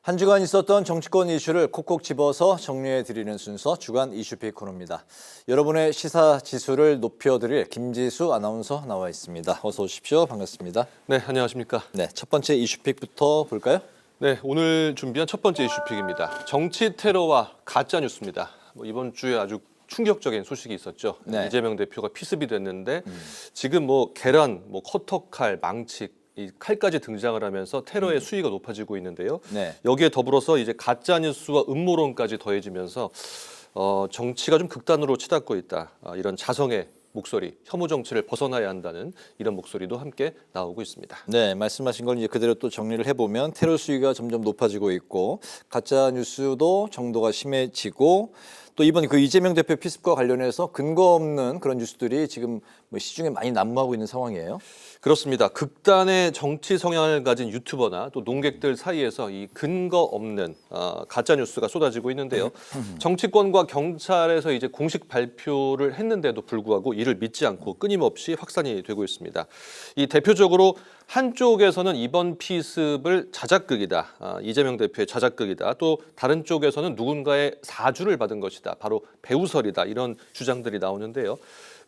한 주간 있었던 정치권 이슈를 콕콕 집어서 정리해드리는 순서 주간 이슈픽 코너입니다. 여러분의 시사 지수를 높여드릴 김지수 아나운서 나와 있습니다. 어서 오십시오. 반갑습니다. 네, 안녕하십니까. 네, 첫 번째 이슈픽부터 볼까요? 네, 오늘 준비한 첫 번째 이슈픽입니다. 정치 테러와 가짜 뉴스입니다. 이번 주에 아주 충격적인 소식이 있었죠. 네. 이재명 대표가 피습이 됐는데 지금 계란, 커터칼, 망치 이 칼까지 등장을 하면서 테러의 수위가 높아지고 있는데요. 네. 여기에 더불어서 이제 가짜 뉴스와 음모론까지 더해지면서 정치가 좀 극단으로 치닫고 있다. 이런 자성의 목소리, 혐오 정치를 벗어나야 한다는 이런 목소리도 함께 나오고 있습니다. 네, 말씀하신 걸 이제 그대로 또 정리를 해보면 테러 수위가 점점 높아지고 있고 가짜 뉴스도 정도가 심해지고 또 이번 그 이재명 대표 피습과 관련해서 근거 없는 그런 뉴스들이 지금 시중에 많이 난무하고 있는 상황이에요. 그렇습니다. 극단의 정치 성향을 가진 유튜버나 또 농객들 사이에서 이 근거 없는 가짜 뉴스가 쏟아지고 있는데요. 정치권과 경찰에서 이제 공식 발표를 했는데도 불구하고 이를 믿지 않고 끊임없이 확산이 되고 있습니다. 이 대표적으로 한쪽에서는 이번 피습을 자작극이다. 이재명 대표의 자작극이다. 또 다른 쪽에서는 누군가의 사주를 받은 것이다. 바로 배우설이다. 이런 주장들이 나오는데요.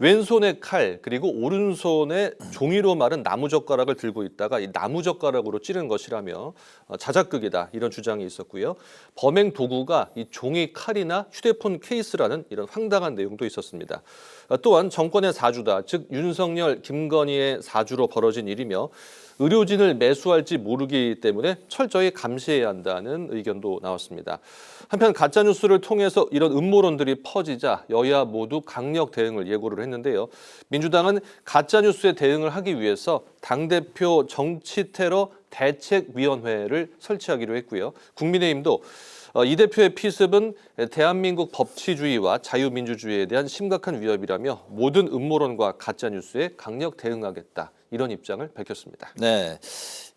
왼손에 칼 그리고 오른손에 종이로 마른 나무젓가락을 들고 있다가 이 나무젓가락으로 찌른 것이라며 자작극이다 이런 주장이 있었고요. 범행 도구가 이 종이 칼이나 휴대폰 케이스라는 이런 황당한 내용도 있었습니다. 또한 정권의 사주다, 즉 윤석열, 김건희의 사주로 벌어진 일이며 의료진을 매수할지 모르기 때문에 철저히 감시해야 한다는 의견도 나왔습니다. 한편 가짜뉴스를 통해서 이런 음모론들이 퍼지자 여야 모두 강력 대응을 예고를 했는데요. 민주당은 가짜뉴스에 대응을 하기 위해서 당대표 정치테러 대책위원회를 설치하기로 했고요. 국민의힘도 이 대표의 피습은 대한민국 법치주의와 자유민주주의에 대한 심각한 위협이라며 모든 음모론과 가짜뉴스에 강력 대응하겠다. 이런 입장을 밝혔습니다. 네,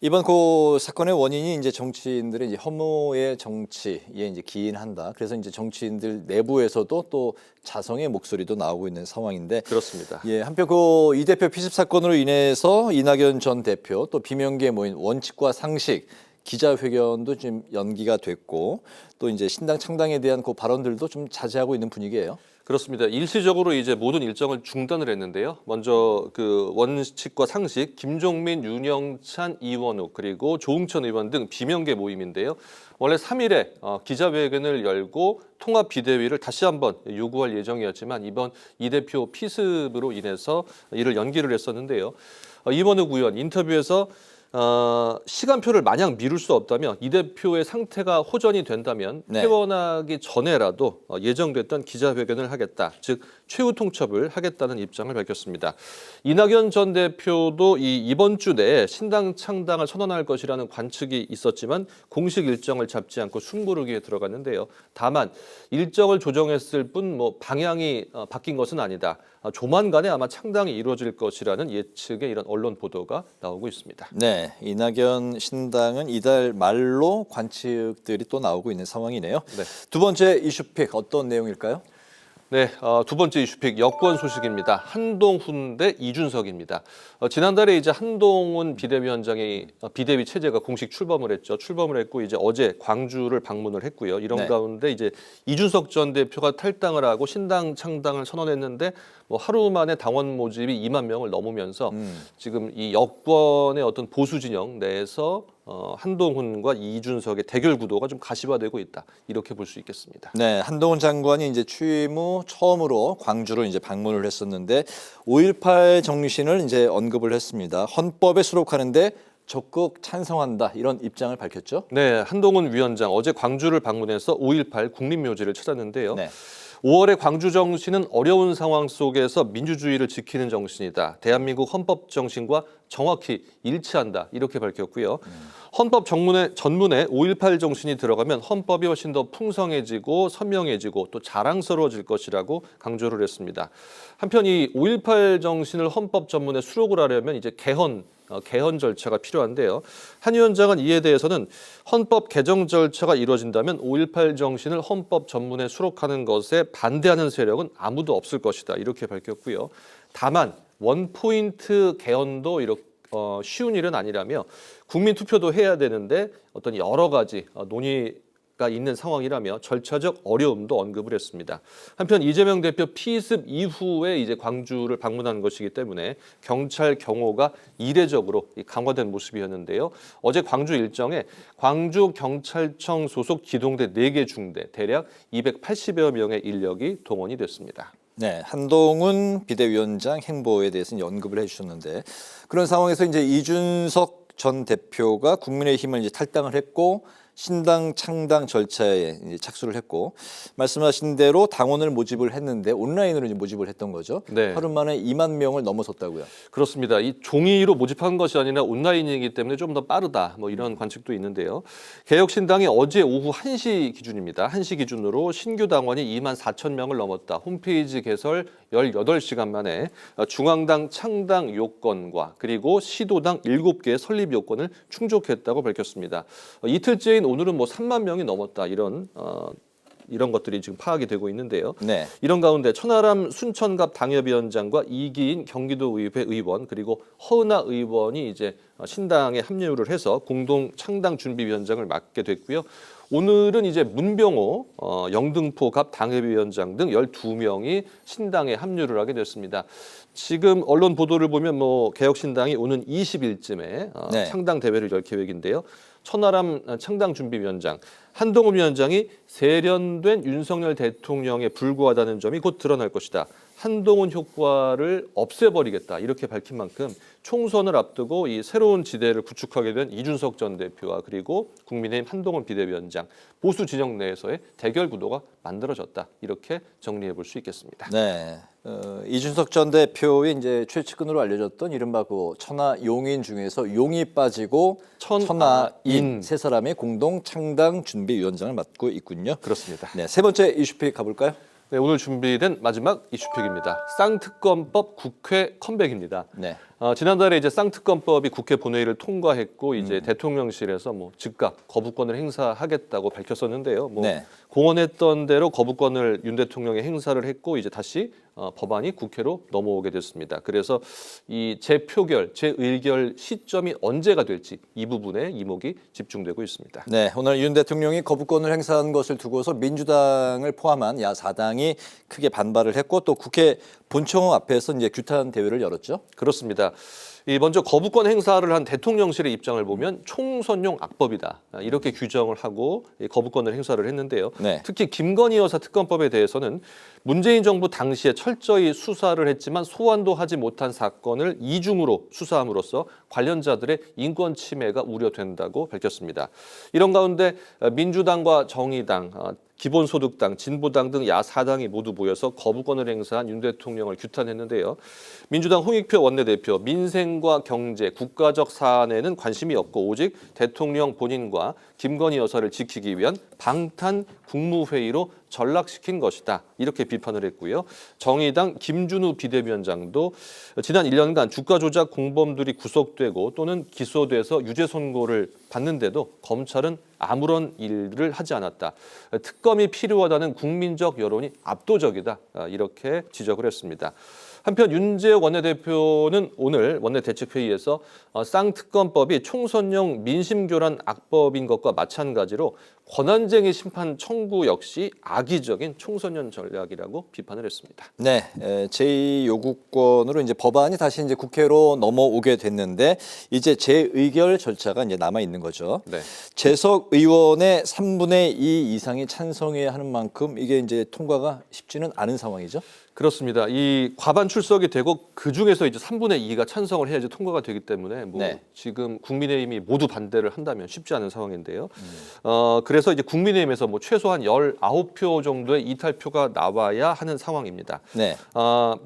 이번 그 사건의 원인이 이제 정치인들의 이제 혐오의 정치에 이제 기인한다. 그래서 이제 정치인들 내부에서도 또 자성의 목소리도 나오고 있는 상황인데 그렇습니다. 예, 한편 그 이 대표 피습 사건으로 인해서 이낙연 전 대표 또 비명계에 모인 원칙과 상식 기자회견도 지금 연기가 됐고 또 이제 신당 창당에 대한 그 발언들도 좀 자제하고 있는 분위기예요. 그렇습니다. 일시적으로 이제 모든 일정을 중단을 했는데요. 먼저 그 원칙과 상식, 김종민, 윤영찬, 이원욱 그리고 조응천 의원 등 비명계 모임인데요. 원래 3일에 기자회견을 열고 통합 비대위를 다시 한번 요구할 예정이었지만 이번 이 대표 피습으로 인해서 이를 연기를 했었는데요. 이원욱 의원 인터뷰에서 시간표를 마냥 미룰 수 없다면 이 대표의 상태가 호전이 된다면 네. 퇴원하기 전에라도 예정됐던 기자회견을 하겠다. 즉 최후 통첩을 하겠다는 입장을 밝혔습니다. 이낙연 전 대표도 이번 주 내에 신당 창당을 선언할 것이라는 관측이 있었지만 공식 일정을 잡지 않고 숨고르기에 들어갔는데요. 다만 일정을 조정했을 뿐 방향이 바뀐 것은 아니다. 조만간에 아마 창당이 이루어질 것이라는 예측의 이런 언론 보도가 나오고 있습니다. 네, 이낙연 신당은 이달 말로 관측들이 또 나오고 있는 상황이네요. 네. 두 번째 이슈픽 어떤 내용일까요? 네, 두 번째 이슈픽 여권 소식입니다. 한동훈 대 이준석입니다. 지난달에 이제 한동훈 비대위원장이 비대위 체제가 공식 출범을 했죠. 출범을 했고 이제 어제 광주를 방문을 했고요. 이런 네. 가운데 이제 이준석 전 대표가 탈당을 하고 신당 창당을 선언했는데 하루 만에 당원 모집이 2만 명을 넘으면서 지금 이 여권의 어떤 보수 진영 내에서 한동훈과 이준석의 대결 구도가 좀 가시화되고 있다. 이렇게 볼 수 있겠습니다. 네, 한동훈 장관이 이제 취임 후 처음으로 광주로 이제 방문을 했었는데 5.18 정신을 이제 언급을 했습니다. 헌법에 수록하는데 적극 찬성한다 이런 입장을 밝혔죠. 네, 한동훈 위원장 어제 광주를 방문해서 5.18 국립묘지를 찾았는데요. 네. 5월의 광주 정신은 어려운 상황 속에서 민주주의를 지키는 정신이다. 대한민국 헌법 정신과 정확히 일치한다. 이렇게 밝혔고요. 헌법 전문에 5.18 정신이 들어가면 헌법이 훨씬 더 풍성해지고 선명해지고 또 자랑스러워질 것이라고 강조를 했습니다. 한편 이 5.18 정신을 헌법 전문에 수록을 하려면 이제 개헌 절차가 필요한데요. 한 위원장은 이에 대해서는 헌법 개정 절차가 이루어진다면 5.18 정신을 헌법 전문에 수록하는 것에 반대하는 세력은 아무도 없을 것이다. 이렇게 밝혔고요. 다만 원포인트 개헌도 쉬운 일은 아니라며 국민 투표도 해야 되는데 어떤 여러 가지 논의가 있는 상황이라며 절차적 어려움도 언급을 했습니다. 한편 이재명 대표 피습 이후에 이제 광주를 방문한 것이기 때문에 경찰 경호가 이례적으로 강화된 모습이었는데요. 어제 광주 일정에 광주 경찰청 소속 기동대 4개 중대 대략 280여 명의 인력이 동원이 됐습니다. 네, 한동훈 비대위원장 행보에 대해서 이제 언급을 해주셨는데 그런 상황에서 이제 이준석 전 대표가 국민의힘을 이제 탈당을 했고 신당 창당 절차에 이제 착수를 했고 말씀하신 대로 당원을 모집을 했는데 온라인으로 이제 모집을 했던 거죠. 네. 하루 만에 2만 명을 넘어섰다고요. 그렇습니다. 이 종이로 모집한 것이 아니라 온라인이기 때문에 좀 더 빠르다. 뭐 이런 관측도 있는데요. 개혁신당이 어제 오후 1시 기준입니다. 1시 기준으로 신규 당원이 2만 4천 명을 넘었다. 홈페이지 개설 18시간 만에 중앙당 창당 요건과 그리고 시도당 7개의 설립 요건을 충족했다고 밝혔습니다. 이틀째인 오늘은 뭐 3만 명이 넘었다. 이런 것들이 지금 파악이 되고 있는데요. 네. 이런 가운데 천하람 순천갑 당협위원장과 이기인 경기도의회 의원 그리고 허은하 의원이 이제 신당에 합류를 해서 공동 창당 준비위원장을 맡게 됐고요. 오늘은 이제 문병호 영등포 갑 당협위원장 등 12명이 신당에 합류를 하게 됐습니다. 지금 언론 보도를 보면 뭐 개혁신당이 오는 20일쯤에 네. 창당 대회를 열 계획인데요. 천하람 창당준비위원장, 한동훈 위원장이 세련된 윤석열 대통령에 불구하다는 점이 곧 드러날 것이다. 한동훈 효과를 없애버리겠다. 이렇게 밝힌 만큼 총선을 앞두고 이 새로운 지대를 구축하게 된 이준석 전 대표와 그리고 국민의힘 한동훈 비대위원장, 보수 진영 내에서의 대결 구도가 만들어졌다. 이렇게 정리해 볼 수 있겠습니다. 네. 이준석 전 대표의 이제 최측근으로 알려졌던 이른바 그 천하 용인 중에서 용이 빠지고 천하인 세 사람의 공동 창당 준비위원장을 맡고 있군요. 그렇습니다. 네, 세 번째 이슈픽 가볼까요? 네, 오늘 준비된 마지막 이슈픽입니다. 쌍특검법 국회 컴백입니다. 네. 지난달에 이제 쌍특검법이 국회 본회의를 통과했고 이제 대통령실에서 뭐 즉각 거부권을 행사하겠다고 밝혔었는데요. 뭐 네. 공언했던 대로 거부권을 윤 대통령이 행사를 했고 이제 다시 법안이 국회로 넘어오게 됐습니다. 그래서 이 재표결, 재의결 시점이 언제가 될지 이 부분에 이목이 집중되고 있습니다. 네, 오늘 윤 대통령이 거부권을 행사한 것을 두고서 민주당을 포함한 야4당이 크게 반발을 했고 또 국회 본청 앞에서 이제 규탄 대회를 열었죠. 그렇습니다. 먼저 거부권 행사를 한 대통령실의 입장을 보면 총선용 악법이다. 이렇게 규정을 하고 거부권을 행사를 했는데요. 네. 특히 김건희 여사 특검법에 대해서는 문재인 정부 당시에 철저히 수사를 했지만 소환도 하지 못한 사건을 이중으로 수사함으로써 관련자들의 인권 침해가 우려된다고 밝혔습니다. 이런 가운데 민주당과 정의당, 기본소득당, 진보당 등 야4당이 모두 모여서 거부권을 행사한 윤 대통령을 규탄했는데요. 민주당 홍익표 원내대표, 민생과 경제, 국가적 사안에는 관심이 없고 오직 대통령 본인과 김건희 여사를 지키기 위한 방탄 국무회의로 전락시킨 것이다. 이렇게 비판을 했고요. 정의당 김준우 비대위원장도 지난 1년간 주가 조작 공범들이 구속되고 또는 기소돼서 유죄 선고를 받는데도 검찰은 아무런 일을 하지 않았다. 특검이 필요하다는 국민적 여론이 압도적이다. 이렇게 지적을 했습니다. 한편 윤재욱 원내대표는 오늘 원내대책회의에서 쌍특검법이 총선용 민심교란 악법인 것과 마찬가지로 권한쟁의 심판 청구 역시 악의적인 총선용 전략이라고 비판을 했습니다. 네, 제2요구권으로 이제 법안이 다시 이제 국회로 넘어오게 됐는데 이제 재의결 절차가 이제 남아 있는 거죠. 네. 재석 의원의 3분의 2 이상이 찬성해야 하는 만큼 이게 이제 통과가 쉽지는 않은 상황이죠. 그렇습니다. 이 과반 출석이 되고 그 중에서 이제 3분의 2가 찬성을 해야지 통과가 되기 때문에 뭐 네. 지금 국민의힘이 모두 반대를 한다면 쉽지 않은 상황인데요. 그래서 이제 국민의힘에서 뭐 최소한 19표 정도의 이탈표가 나와야 하는 상황입니다. 네.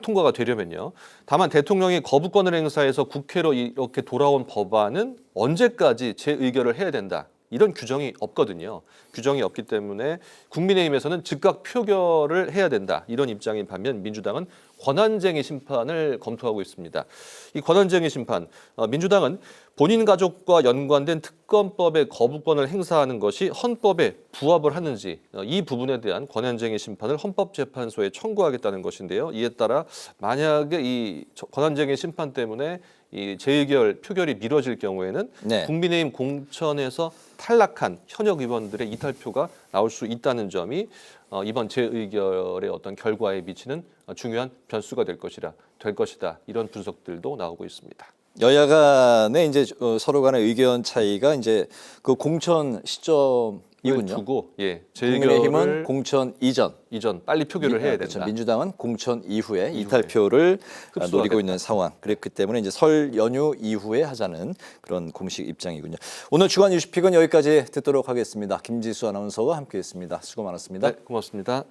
통과가 되려면요. 다만 대통령이 거부권을 행사해서 국회로 이렇게 돌아온 법안은 언제까지 재의결을 해야 된다. 이런 규정이 없거든요. 규정이 없기 때문에 국민의힘에서는 즉각 표결을 해야 된다. 이런 입장인 반면 민주당은 권한쟁의 심판을 검토하고 있습니다. 이 권한쟁의 심판, 민주당은 본인 가족과 연관된 특검법의 거부권을 행사하는 것이 헌법에 부합을 하는지 이 부분에 대한 권한쟁의 심판을 헌법재판소에 청구하겠다는 것인데요. 이에 따라 만약에 이 권한쟁의 심판 때문에 이 재의결 표결이 미뤄질 경우에는 네. 국민의힘 공천에서 탈락한 현역 의원들의 이탈표가 나올 수 있다는 점이 이번 재의결의 어떤 결과에 미치는 중요한 변수가 될 것이다. 이런 분석들도 나오고 있습니다. 여야 간의 이제 서로 간의 의견 차이가 이제 그 공천 시점이군요. 두고 국민의힘은 재의결을 공천 이전, 빨리 표결을 해야 그렇죠. 된다. 민주당은 공천 이후에 이탈표를 흡수하겠다. 노리고 있는 상황. 그렇기 때문에 이제 설 연휴 이후에 하자는 그런 공식 입장이군요. 오늘 주간 뉴스픽은 여기까지 듣도록 하겠습니다. 김지수 아나운서와 함께했습니다. 수고 많았습니다. 네, 고맙습니다.